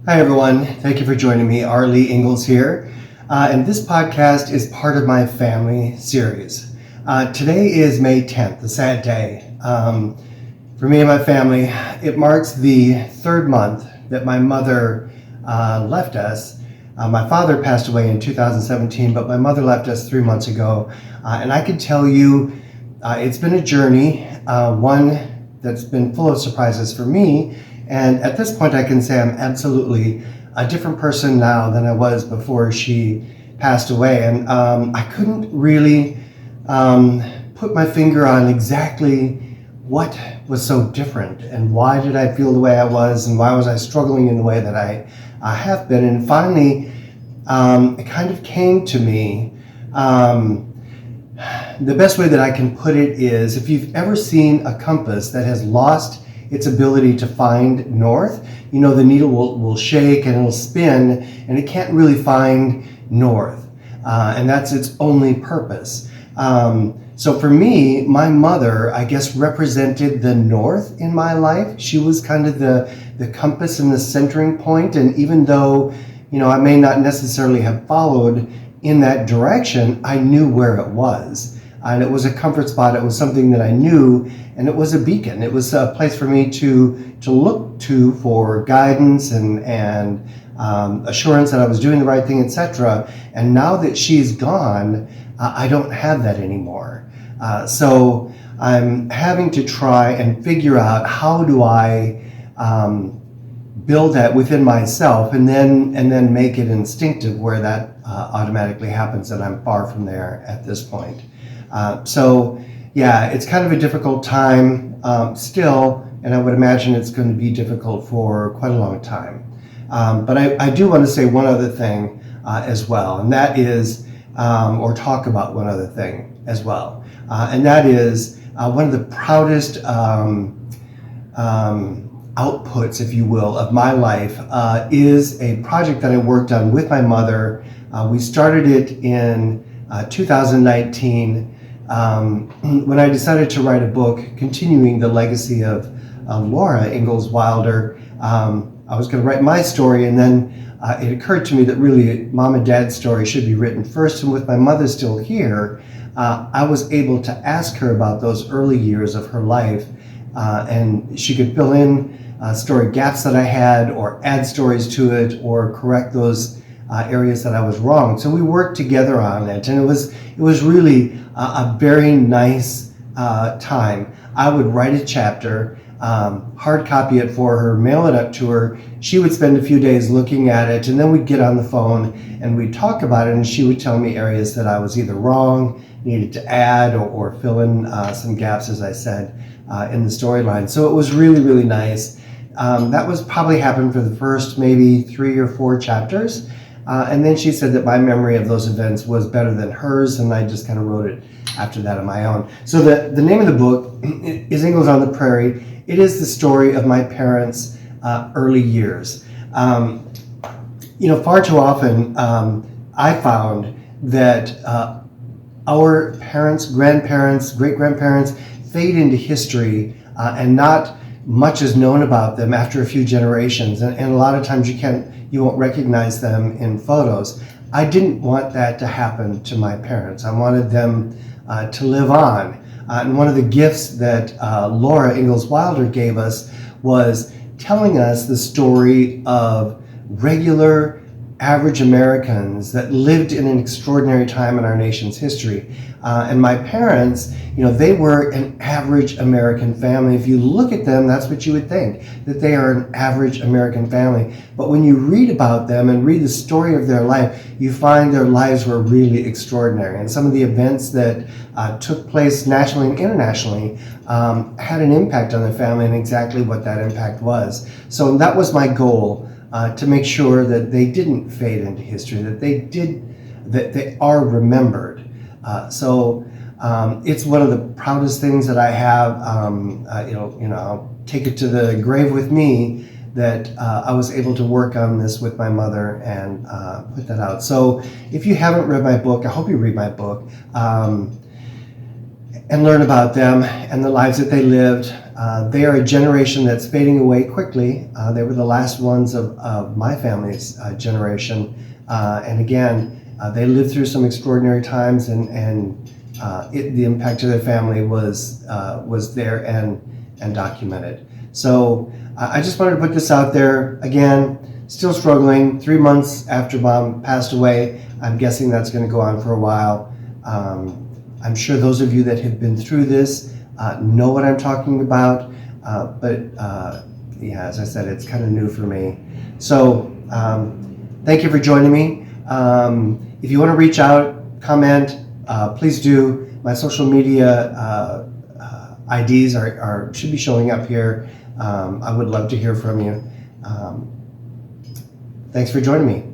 Hi, everyone. Thank you for joining me. R. Lee Ingalls here. And this podcast is part of my family series. Today is May 10th, a sad day. For me and my family, it marks the third month that my mother left us. My father passed away in 2017, but my mother left us 3 months ago. And I can tell you, it's been a journey, one that's been full of surprises for me. And at this point, I can say I'm absolutely a different person now than I was before she passed away. And I couldn't really put my finger on exactly what was so different and why did I feel the way I was and why was I struggling in the way that I have been. And finally, it kind of came to me. The best way that I can put it is if you've ever seen a compass that has lost its ability to find north, you know, the needle will shake and it'll spin and it can't really find north. And that's its only purpose. So for me, my mother, I guess, represented the north in my life. She was kind of the compass and the centering point. And even though, you know, I may not necessarily have followed in that direction, I knew where it was. And it was a comfort spot. It was something that I knew, and it was a beacon. It was a place for me to look to for guidance and assurance that I was doing the right thing, etc. And now that she's gone, I don't have that anymore. So I'm having to try and figure out how do I build that within myself and then make it instinctive where that automatically happens, and I'm far from there at this point. So yeah, it's kind of a difficult time still, and I would imagine it's going to be difficult for quite a long time. But I do want to say one other thing as well, and that is, or talk about one other thing as well, and that is one of the proudest outputs, if you will, of my life is a project that I worked on with my mother. We started it in 2019 when I decided to write a book continuing the legacy of Laura Ingalls Wilder. I was going to write my story, and then it occurred to me that really Mom and Dad's story should be written first. And with my mother still here, I was able to ask her about those early years of her life, and she could fill in story gaps that I had, or add stories to it, or correct those areas that I was wrong. So we worked together on it, and it was really a very nice time. I would write a chapter, hard copy it for her, mail it up to her. She would spend a few days looking at it, and then we'd get on the phone and we'd talk about it, and she would tell me areas that I was either wrong, needed to add, or fill in some gaps, as I said, in the storyline. So it was really, really nice. That was probably happened for the first maybe 3 or 4 chapters. And then she said that my memory of those events was better than hers, and I just kind of wrote it after that on my own. So the name of the book is Ingalls on the Prairie. It is the story of my parents' early years. Far too often I found that our parents, grandparents, great-grandparents fade into history and not much is known about them after a few generations, and a lot of times you won't recognize them in photos. I didn't want that to happen to my parents. I wanted them to live on. And one of the gifts that Laura Ingalls Wilder gave us was telling us the story of regular, average Americans that lived in an extraordinary time in our nation's history. And my parents, they were an average American family. If you look at them, that's what you would think, that they are an average American family. But when you read about them and read the story of their life, you find their lives were really extraordinary. And some of the events that took place nationally and internationally had an impact on the family, and exactly what that impact was. So that was my goal, to make sure that they didn't fade into history, that they are remembered. It's one of the proudest things that I have. I'll take it to the grave with me that I was able to work on this with my mother and put that out. So if you haven't read my book, I hope you read my book and learn about them and the lives that they lived. They are a generation that's fading away quickly. They were the last ones of my family's generation. And again, they lived through some extraordinary times, and the impact to their family was there and documented. So I just wanted to put this out there. Again, still struggling. 3 months after Mom passed away, I'm guessing that's going to go on for a while. I'm sure those of you that have been through this know what I'm talking about, but yeah, as I said, it's kind of new for me. So thank you for joining me. If you want to reach out, comment, please do. My social media IDs should be showing up here. I would love to hear from you. Thanks for joining me.